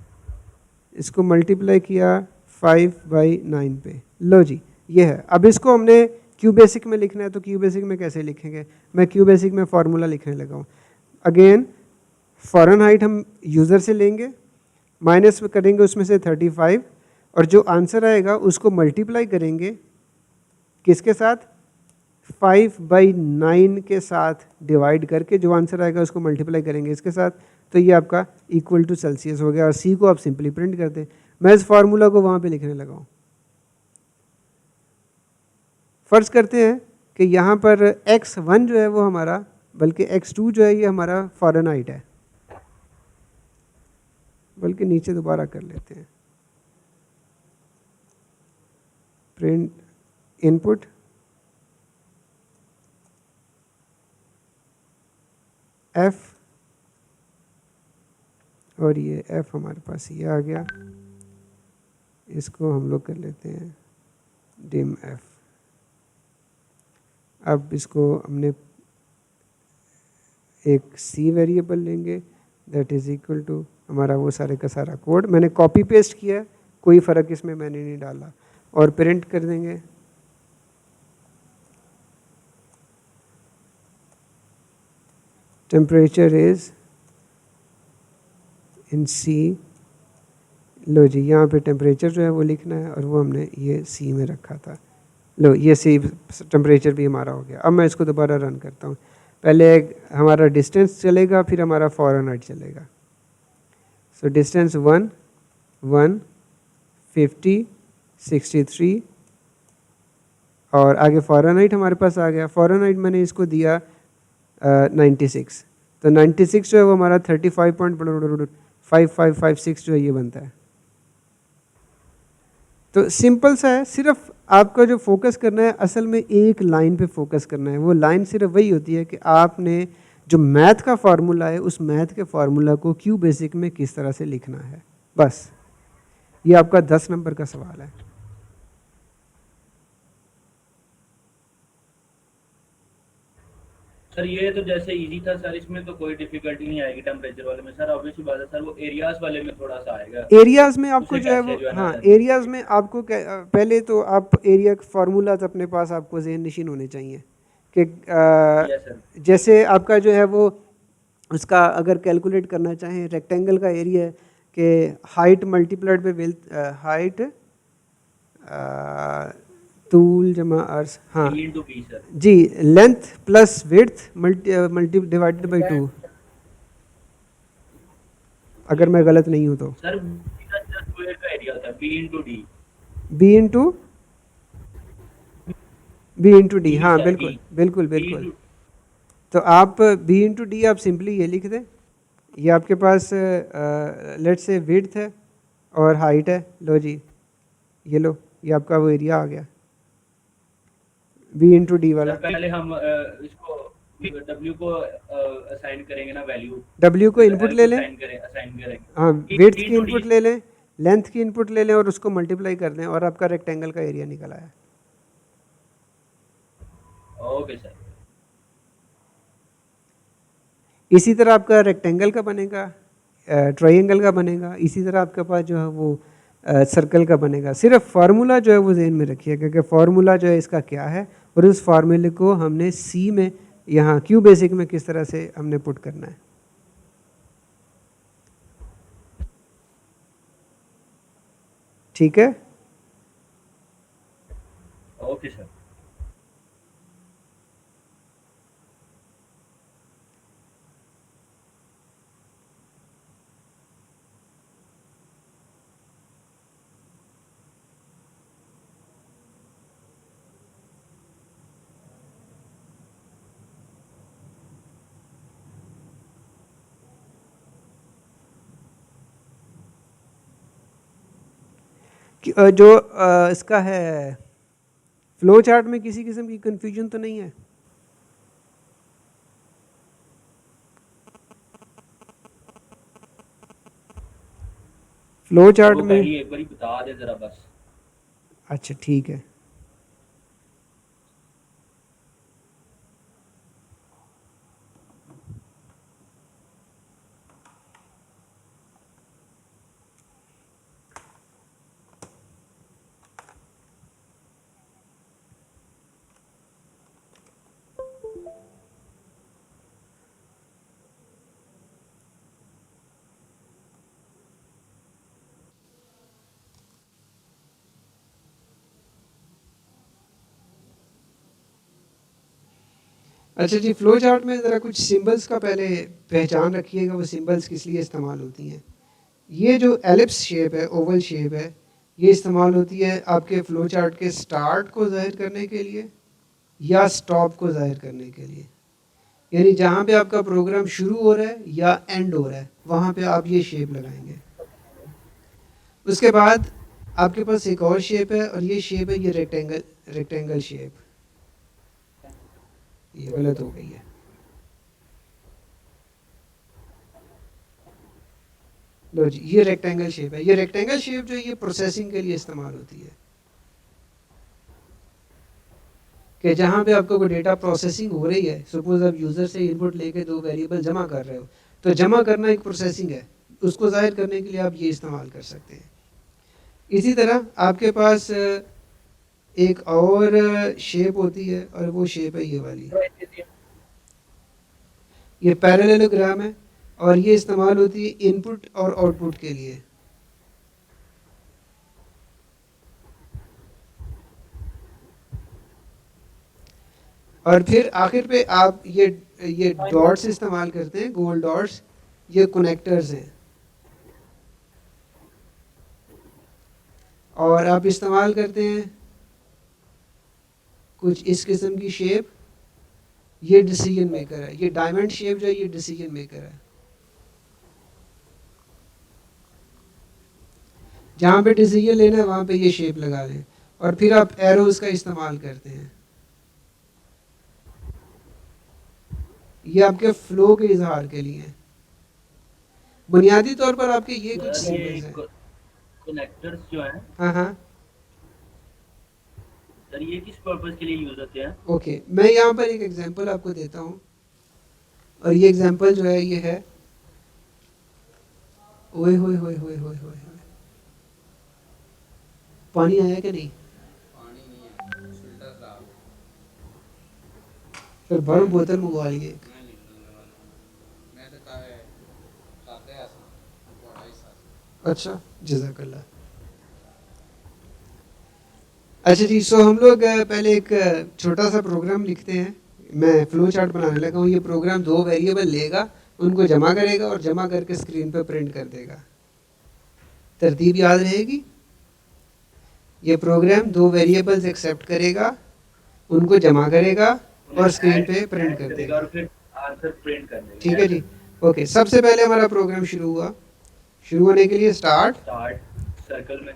[SPEAKER 2] इसको मल्टीप्लाई किया 5/9 पे। लो जी ये है। अब इसको हमने क्यू बेसिक में लिखना है, तो क्यू बेसिक में कैसे लिखेंगे? मैं क्यू बेसिक में फार्मूला लिखने लगा हूँ। अगेन फ़ारेनहाइट हम यूज़र से लेंगे, माइनस करेंगे उसमें से 35 और जो आंसर आएगा उसको मल्टीप्लाई करेंगे किसके साथ? 5/9 के साथ डिवाइड करके जो आंसर आएगा उसको मल्टीप्लाई करेंगे इसके साथ, तो ये आपका इक्वल टू सेल्सियस हो गया। और सी को आप सिंपली प्रिंट कर दें। मैं इस फार्मूला को वहाँ पे लिखने लगा हूँ। फ़र्ज़ करते हैं कि यहाँ पर x1 जो है वो हमारा, बल्कि x2 जो है ये हमारा फ़ारेनहाइट है, बल्कि नीचे दोबारा कर लेते हैं, प्रिंट इनपुट f और ये f हमारे पास ये आ गया, इसको हम लोग कर लेते हैं डिम f। अब इसको हमने एक c वेरिएबल लेंगे दैट इज़ इक्वल टू हमारा वो सारे का सारा कोड मैंने कॉपी पेस्ट किया, कोई फ़र्क इसमें मैंने नहीं डाला, और प्रिंट कर देंगे टेम्परेचर इज़ इन सी। लो जी यहाँ पे टेम्परेचर जो है वो लिखना है और वो हमने ये सी में रखा था। लो ये सी टेम्परेचर भी हमारा हो गया। अब मैं इसको दोबारा रन करता हूँ। पहले हमारा डिस्टेंस चलेगा, फिर हमारा फ़ारेनहाइट चलेगा। सो डिस्टेंस 1 1 50 63 और आगे फ़ारेनहाइट हमारे पास आ गया। फ़ारेनहाइट मैंने इसको दिया 96, तो 96 जो है वो हमारा 35.5556 जो है ये बनता है। तो सिंपल सा है, सिर्फ आपका जो फोकस करना है असल में एक लाइन पे फोकस करना है। वो लाइन सिर्फ वही होती है कि आपने जो मैथ का फार्मूला है उस मैथ के फार्मूला को क्यू बेसिक में किस तरह से लिखना है, बस ये आपका 10 नंबर का सवाल है।
[SPEAKER 1] सर ये तो जैसे इजी था सर, इसमें तो कोई डिफिकल्टी नहीं आएगी टेम्परेचर वाले में सर। ऑब्वियसली बात है सर, वो एरियाज वाले में थोड़ा सा आएगा।
[SPEAKER 2] एरियाज में आपको
[SPEAKER 1] उसे
[SPEAKER 2] जो है
[SPEAKER 1] कैसे
[SPEAKER 2] वो,
[SPEAKER 1] जो है ना
[SPEAKER 2] हाँ
[SPEAKER 1] sir?
[SPEAKER 2] एरियाज में आपको पहले तो आप एरिया फार्मूलाज अपने पास आपको ज़हन नशीन होने चाहिए कि
[SPEAKER 1] यस सर।
[SPEAKER 2] जैसे आपका जो है वो उसका अगर कैलकुलेट करना चाहें रेक्टेंगल का एरिया है कि height multiplied by width, height तूल जमा अर्स, हाँ
[SPEAKER 1] B into B सर।
[SPEAKER 2] जी, length plus width multi divided by 2, अगर मैं गलत नहीं हूँ तो
[SPEAKER 1] सर स्क्वायर का एरिया होता है B into D।
[SPEAKER 2] B into D, हाँ
[SPEAKER 1] सर
[SPEAKER 2] बिल्कुल
[SPEAKER 1] B।
[SPEAKER 2] बिल्कुल
[SPEAKER 1] B
[SPEAKER 2] बिल्कुल।
[SPEAKER 1] into
[SPEAKER 2] तो आप बी इंटू डी आप सिंपली ये लिख दें, ये आपके पास लेट्स से विड्थ है और हाइट है। लो जी ये लो, ये आपका वो एरिया आ गया बी इंटू डी वाला।
[SPEAKER 1] सर पहले हम इसको W को असाइन करेंगे ना वैल्यू,
[SPEAKER 2] डब्ल्यू को
[SPEAKER 1] फिर
[SPEAKER 2] इनपुट
[SPEAKER 1] L
[SPEAKER 2] ले
[SPEAKER 1] को
[SPEAKER 2] लें,
[SPEAKER 1] असाइन करेंगे।
[SPEAKER 2] हाँ
[SPEAKER 1] D
[SPEAKER 2] विड्थ की
[SPEAKER 1] into
[SPEAKER 2] इनपुट
[SPEAKER 1] D।
[SPEAKER 2] ले लें, लेंथ की इनपुट ले लें और उसको मल्टीप्लाई कर दें और आपका रेक्टेंगल का एरिया निकल आया।
[SPEAKER 1] Okay sir.
[SPEAKER 2] इसी तरह आपका रेक्टेंगल का बनेगा, ट्रायंगल का बनेगा, इसी तरह आपके पास जो है वो सर्कल का बनेगा। सिर्फ फार्मूला जो है वो जहन में रखिए क्योंकि फार्मूला जो है इसका क्या है और उस फार्मूले को हमने सी में यहाँ क्यू बेसिक में किस तरह से हमने पुट करना है। ठीक है,
[SPEAKER 1] ओके सर।
[SPEAKER 2] जो इसका है फ्लो चार्ट में किसी किस्म की कंफ्यूजन तो नहीं है? फ्लो चार्ट
[SPEAKER 1] वो
[SPEAKER 2] में?
[SPEAKER 1] कहीं एक बार बता दे जरा बस।
[SPEAKER 2] अच्छा ठीक है। अच्छा जी, फ्लो चार्ट में ज़रा कुछ सिंबल्स का पहले पहचान रखिएगा, वो सिंबल्स किस लिए इस्तेमाल होती हैं। ये जो एलिप्स शेप है, ओवल शेप है, ये इस्तेमाल होती है आपके फ्लो चार्ट के स्टार्ट को ज़ाहिर करने के लिए या स्टॉप को ज़ाहिर करने के लिए। यानी जहाँ पे आपका प्रोग्राम शुरू हो रहा है या एंड हो रहा है, वहाँ पे आप ये शेप लगाएंगे। उसके बाद आपके पास एक और शेप है, और ये शेप है ये रेक्टेंगल शेप। ये गलत हो गई है। लो जी, ये रेक्टेंगल शेप है। ये रेक्टेंगल शेप जो है ये प्रोसेसिंग के लिए इस्तेमाल होती है, कि जहाँ पे आपको कोई डेटा प्रोसेसिंग हो रही है, सपोज आप यूज़र से इनपुट लेके दो वेरिएबल जमा कर रहे हो, तो जमा करना एक प्रोसेसिंग है, उसको जाहिर करने के लिए आप ये इस्तेमाल कर सकते हैं। इसी तरह आपके पास एक और शेप होती है, और वो शेप है ये वाली। ये पैरेललोग्राम है, और ये इस्तेमाल होती है इनपुट और आउटपुट के लिए। और फिर आखिर पे आप ये डॉट्स इस्तेमाल करते हैं, गोल डॉट्स, ये कनेक्टर्स हैं। और आप इस्तेमाल करते हैं कुछ इस किस्म की शेप, ये डिसीजन मेकर है। ये डायमंड शेप जो है ये डिसीजन मेकर है। जहाँ पे डिसीजन लेना है वहाँ पे ये शेप लगा लें, और फिर आप एरोज का इस्तेमाल करते हैं। ये आपके फ्लो के इजहार के लिए है। बुनियादी तौर पर आपके ये कुछ
[SPEAKER 1] सर ये
[SPEAKER 2] सिंबल्स हैं।
[SPEAKER 1] कनेक्टर्स जो हैं,
[SPEAKER 2] हाँ हाँ,
[SPEAKER 1] सर ये किस पर्पस के लिए यूज होते हैं?
[SPEAKER 2] ओके, मैं यहाँ पर एक एग्जांपल आपको देता हूँ, और ये एग्जांपल जो है ये है, ओए होए होए होए होए होए, पानी आया कि नहीं?
[SPEAKER 4] पानी नहीं है, फिल्टर खराब है।
[SPEAKER 2] फिर भर बोतल मंगवा लिए एक।
[SPEAKER 4] मैं नहीं पीने वाला हूँ। मैं तो कहा है खाते हैं ऐसा बड़ा ही साथ।
[SPEAKER 2] अच्छा, जज़ाकल्लाह। अच्छा जी, सो हम लोग पहले एक छोटा सा प्रोग्राम लिखते हैं। मैं फ्लो चार्ट बनाने लगा हूँ। ये प्रोग्राम दो वेरिएबल लेगा, उनको जमा करेगा, और जमा करके स्क्रीन पर प्रिंट कर देगा। तरतीब याद रहेगी? ये प्रोग्राम दो वेरिएबल्स एक्सेप्ट करेगा, उनको जमा करेगा, और स्क्रीन पे प्रिंट कर
[SPEAKER 1] करेगा
[SPEAKER 2] देगा।
[SPEAKER 1] और फिर आंसर प्रिंट कर देगा।
[SPEAKER 2] ठीक है जी, ओके। सबसे पहले हमारा प्रोग्राम शुरू हुआ। शुरू होने के लिए स्टार्ट,
[SPEAKER 1] स्टार्ट सर्कल में।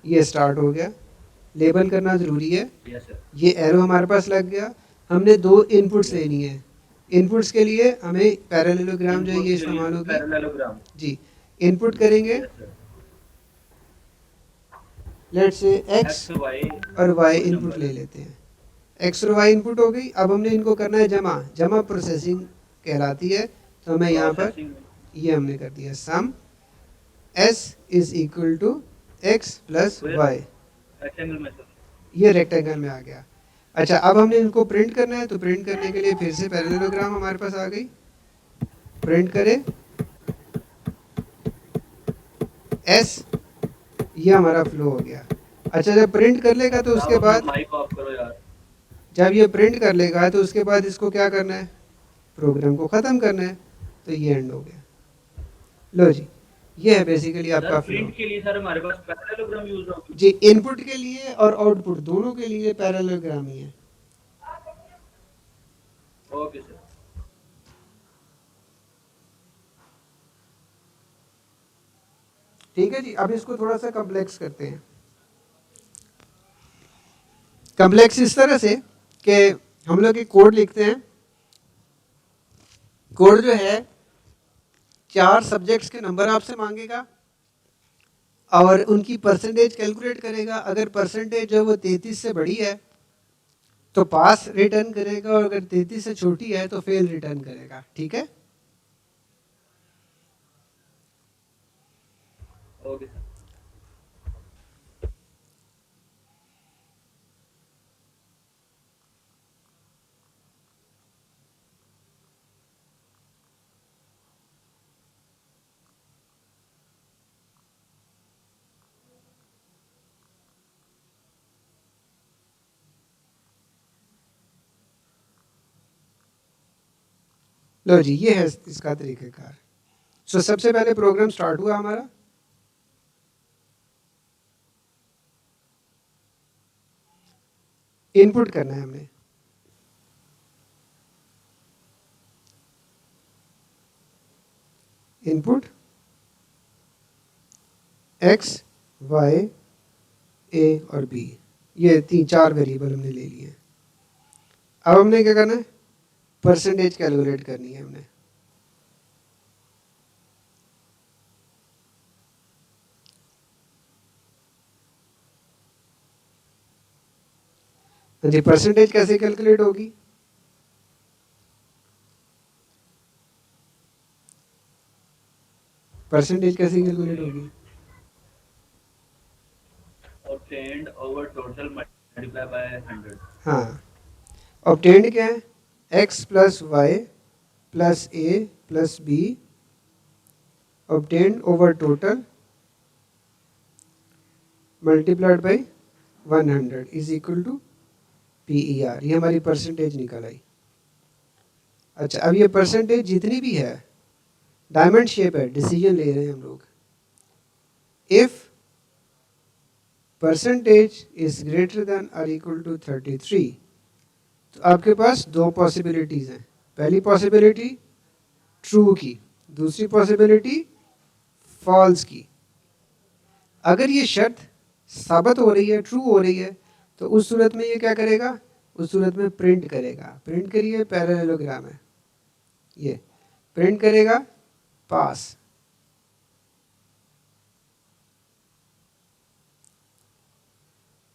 [SPEAKER 2] ये स्टार्ट हो गया। लेबल करना ज़रूरी है।
[SPEAKER 1] Yes sir.
[SPEAKER 2] ये एरो हमारे पास लग गया। हमने दो इनपुट्स लेनी है। इनपुट्स के लिए हमें पैरेललोग्राम जो है ये इस्तेमाल होगी
[SPEAKER 1] पैरेललोग्राम।
[SPEAKER 2] जी। इनपुट करेंगे,
[SPEAKER 1] yes sir.
[SPEAKER 2] Let's say x
[SPEAKER 1] x y
[SPEAKER 2] और वाई
[SPEAKER 1] कोई
[SPEAKER 2] इनपुट
[SPEAKER 1] नंबर।
[SPEAKER 2] ले लेते हैं। एक्स और वाई इनपुट हो गई। अब हमने इनको करना है जमा। जमा प्रोसेसिंग कहलाती है। तो हमें यहाँ पर
[SPEAKER 1] प्रोसेसिंग में
[SPEAKER 2] ये हमने कर दिया, sum S is equal to X plus
[SPEAKER 1] फिर
[SPEAKER 2] वाई।
[SPEAKER 1] रेक्टेंगल में सर।
[SPEAKER 2] ये रेक्टेंगल में आ गया। अच्छा, अब हमने इनको प्रिंट करना है, तो प्रिंट करने के लिए फिर से पैरेललोग्राम हमारे पास आ गई। प्रिंट करें एस, ये हमारा फ्लो हो गया। अच्छा, जब प्रिंट कर लेगा तो उसके
[SPEAKER 1] आप अपना
[SPEAKER 2] बाद,
[SPEAKER 1] माइक ऑफ करो यार।
[SPEAKER 2] जब ये प्रिंट कर लेगा तो उसके बाद इसको क्या करना है, प्रोग्राम को ख़त्म करना है। तो ये एंड हो गया। लो जी, ये है बेसिकली आपका
[SPEAKER 1] सर
[SPEAKER 2] फ्लो।
[SPEAKER 1] प्रिंट के लिए सर हमारे पास पैरेललोग्राम यूज होगा।
[SPEAKER 2] जी, इनपुट के लिए और आउटपुट दोनों के लिए पैरेललोग्राम ही है।
[SPEAKER 1] Okay sir.
[SPEAKER 2] ठीक है जी। अब इसको थोड़ा सा कम्प्लेक्स करते हैं। कम्प्लेक्स इस तरह से कि हम लोग एक कोड लिखते हैं। कोड जो है 4 सब्जेक्ट्स के नंबर आपसे मांगेगा और उनकी परसेंटेज कैलकुलेट करेगा। अगर परसेंटेज जो है वो 33 से बड़ी है तो पास रिटर्न करेगा, और अगर 33 से छोटी है तो फेल रिटर्न करेगा। ठीक है।
[SPEAKER 1] Okay sir.
[SPEAKER 2] लो जी, ये है इसका तरीक़ेकार। सो सबसे पहले प्रोग्राम स्टार्ट हुआ हमारा। इनपुट करना है हमने। इनपुट x, y, a और b, ये 4 वेरिएबल हमने ले लिए। अब हमने क्या करना है, परसेंटेज कैलकुलेट करनी है हमने। हाँ जी, परसेंटेज कैसे कैलकुलेट होगी? परसेंटेज कैसे कैलकुलेट होगी?
[SPEAKER 1] obtained over total multiply by 100।
[SPEAKER 2] हाँ, ऑब्टेन्ड क्या है? x plus y plus A plus B obtained over total multiplied by 100 is equal to PER। ये हमारी परसेंटेज निकल आई। अच्छा, अब ये परसेंटेज जितनी भी है डायमंड शेप है, डिसीजन ले रहे हैं हम लोग। If percentage is greater than और इक्वल टू 33, तो आपके पास 2 पॉसिबिलिटीज हैं। पहली पॉसिबिलिटी ट्रू की, दूसरी पॉसिबिलिटी फॉल्स की। अगर ये शर्त साबित हो रही है, ट्रू हो रही है, तो उस सूरत में ये क्या करेगा? उस सूरत में प्रिंट करेगा। प्रिंट करिए, पैरेललोग्राम है ये, प्रिंट करेगा पास।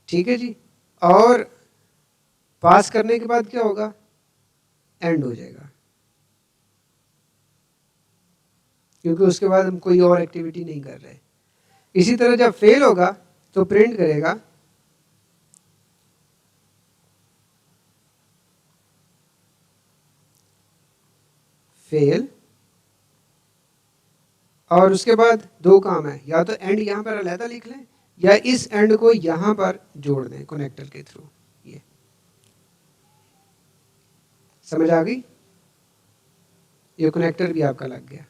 [SPEAKER 2] ठीक है जी। और पास करने के बाद क्या होगा? एंड हो जाएगा, क्योंकि उसके बाद हम कोई और एक्टिविटी नहीं कर रहे। इसी तरह जब फेल होगा तो प्रिंट करेगा फेल, और उसके बाद 2 काम है, या तो एंड यहाँ पर अलहदा लिख लें या इस एंड को यहाँ पर जोड़ दें कनेक्टर के थ्रू। ये समझ आ गई? ये कनेक्टर भी आपका लग गया।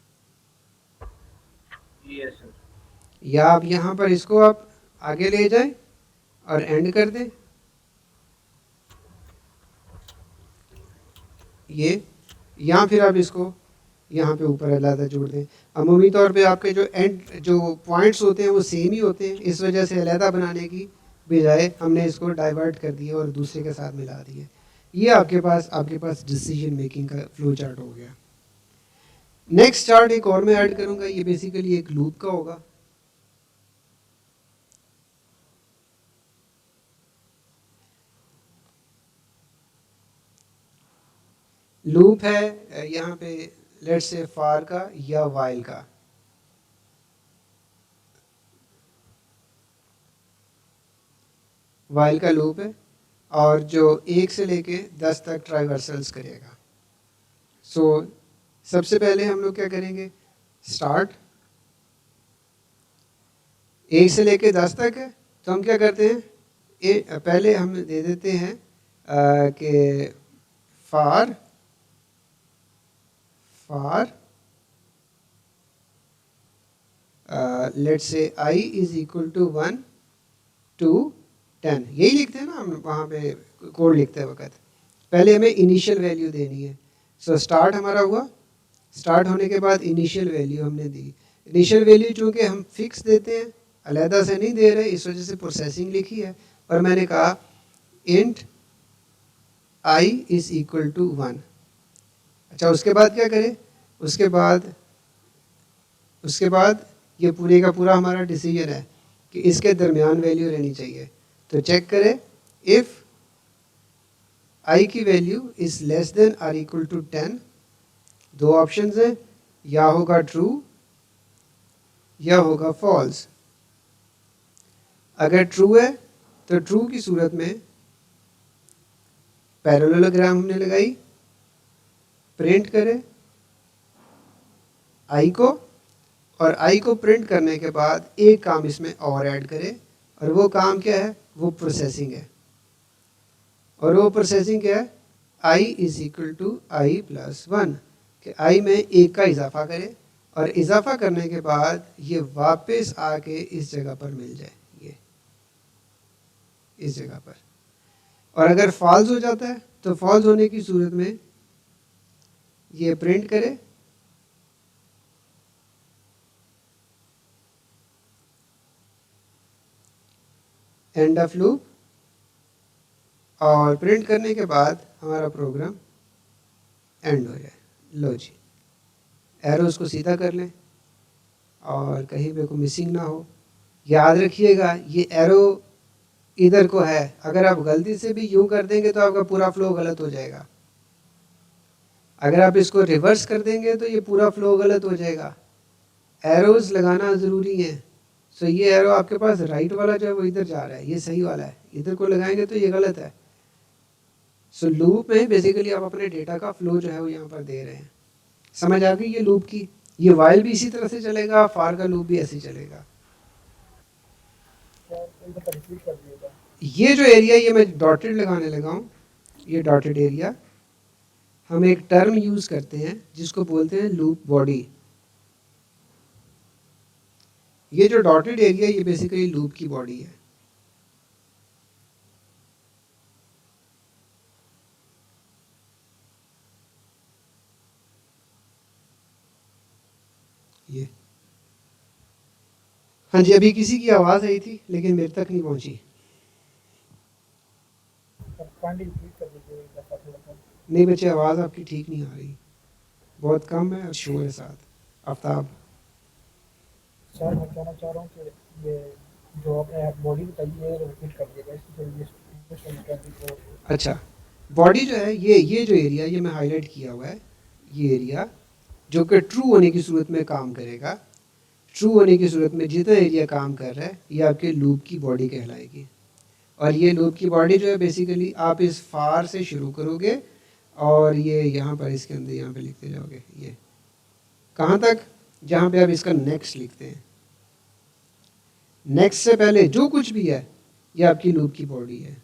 [SPEAKER 1] Yes sir.
[SPEAKER 2] या आप यहाँ पर इसको आप आगे ले जाएं और एंड कर दें ये, या फिर आप इसको यहाँ पे ऊपर अलहदा जोड़ दें। अमूमी तौर पे आपके जो एंड जो पॉइंट्स होते हैं वो सेम ही होते हैं, इस वजह से अलहदा बनाने की बजाय हमने इसको डाइवर्ट कर दिया और दूसरे के साथ मिला दिए। ये आपके पास डिसीजन मेकिंग का फ्लो चार्ट हो गया। नेक्स्ट चार्ट एक और मैं ऐड करूँगा, ये बेसिकली एक लूप का होगा। लूप है यहाँ पे लेट्स से फार का या वाइल का। वाइल का लूप है और जो 1 से लेके 10 तक ट्राइवर्सल्स करेगा। सो सबसे पहले हम लोग क्या करेंगे, स्टार्ट 1 से लेके 10 तक है, तो हम क्या करते हैं, पहले हम दे देते हैं कि for let's say I is equal to 1 to 10, यही लिखते हैं ना हम वहाँ पे कोड लिखते वक्त। पहले हमें इनिशियल वैल्यू देनी है। सो स्टार्ट हमारा हुआ, स्टार्ट होने के बाद इनिशियल वैल्यू हमने दी इनिशियल वैल्यू चूँकि हम फिक्स देते हैं, अलहदा से नहीं दे रहे, इस वजह से प्रोसेसिंग लिखी है। और मैंने कहा int i is equal to 1। अच्छा, उसके बाद क्या करें? उसके बाद ये पूरे का पूरा हमारा डिसीजन है कि इसके दरमियान वैल्यू रहनी चाहिए। तो चेक करें, इफ़ i की value is less than or equal to 10, दो ऑप्शंस हैं, या होगा ट्रू या होगा फॉल्स। अगर ट्रू है तो ट्रू की सूरत में पैरेललोग्राम हमने लगाई, प्रिंट करें आई को, और आई को प्रिंट करने के बाद एक काम इसमें और ऐड करें, और वो काम क्या है? वो प्रोसेसिंग है। और वो प्रोसेसिंग क्या है? I is equal to I plus 1, कि आई में एक का इजाफा करें, और इजाफा करने के बाद ये वापस आके इस जगह पर मिल जाए, ये इस जगह पर। और अगर फॉल्स हो जाता है तो फॉल्स होने की सूरत में ये प्रिंट करें एंड ऑफ लूप, और प्रिंट करने के बाद हमारा प्रोग्राम एंड हो जाए। लो जी, एरोज़ को सीधा कर लें और कहीं पे कोई मिसिंग ना हो। याद रखिएगा ये एरो इधर को है, अगर आप गलती से भी यूं कर देंगे तो आपका पूरा फ्लो गलत हो जाएगा। अगर आप इसको रिवर्स कर देंगे तो ये पूरा फ्लो गलत हो जाएगा। एरोज़ लगाना ज़रूरी है। सो ये एरो आपके पास राइट वाला जो है वो इधर जा रहा है, ये सही वाला है, इधर को लगाएंगे तो ये गलत है। सो लूप में बेसिकली आप अपने डेटा का फ्लो जो है वो यहाँ पर दे रहे हैं। समझ आ गई ये लूप की? ये वाइल भी इसी तरह से चलेगा, फार का लूप भी ऐसे ही चलेगा। ये जो एरिया, ये मैं डॉटेड लगाने लगा हूँ, ये डॉटेड एरिया, हम एक टर्म यूज़ करते हैं जिसको बोलते हैं लूप बॉडी। ये जो डॉटेड एरिया, ये बेसिकली लूप की बॉडी है। ये हाँ जी, अभी किसी की आवाज़ आई थी लेकिन मेरे तक नहीं पहुंची। नहीं बच्चे, आवाज़ आपकी ठीक नहीं आ रही, बहुत कम है और शोर है साथ। आफ्ताब,
[SPEAKER 5] सर मैं कहना चाह रहा हूँ कि ये जो आपने बॉडी बताई है रिपीट कर दिएगा इसकी।
[SPEAKER 2] अच्छा, बॉडी जो है ये जो एरिया ये मैं हाईलाइट किया हुआ है, ये एरिया जो कि ट्रू होने की सूरत में काम करेगा। ट्रू होने की सूरत में जितना एरिया काम कर रहा है ये आपके लूप की बॉडी कहलाएगी। और ये लूप की बॉडी जो है बेसिकली आप इस फार से शुरू करोगे और ये यहाँ पर इसके अंदर यहाँ पे लिखते जाओगे, ये कहाँ तक? जहाँ पे आप इसका नेक्स्ट लिखते हैं। नेक्स्ट से पहले जो कुछ भी है ये आपकी लूप की बॉडी है,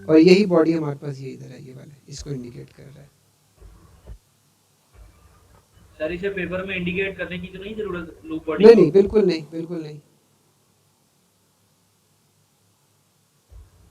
[SPEAKER 2] और यही बॉडी हमारे पास ये इधर है, ये वाला इसको इंडिकेट कर रहा है।
[SPEAKER 1] सर इसे पेपर में इंडिकेट करने की तो नहीं जरूरत लूप बॉडी
[SPEAKER 2] नहीं नहीं, बिल्कुल नहीं, बिल्कुल नहीं।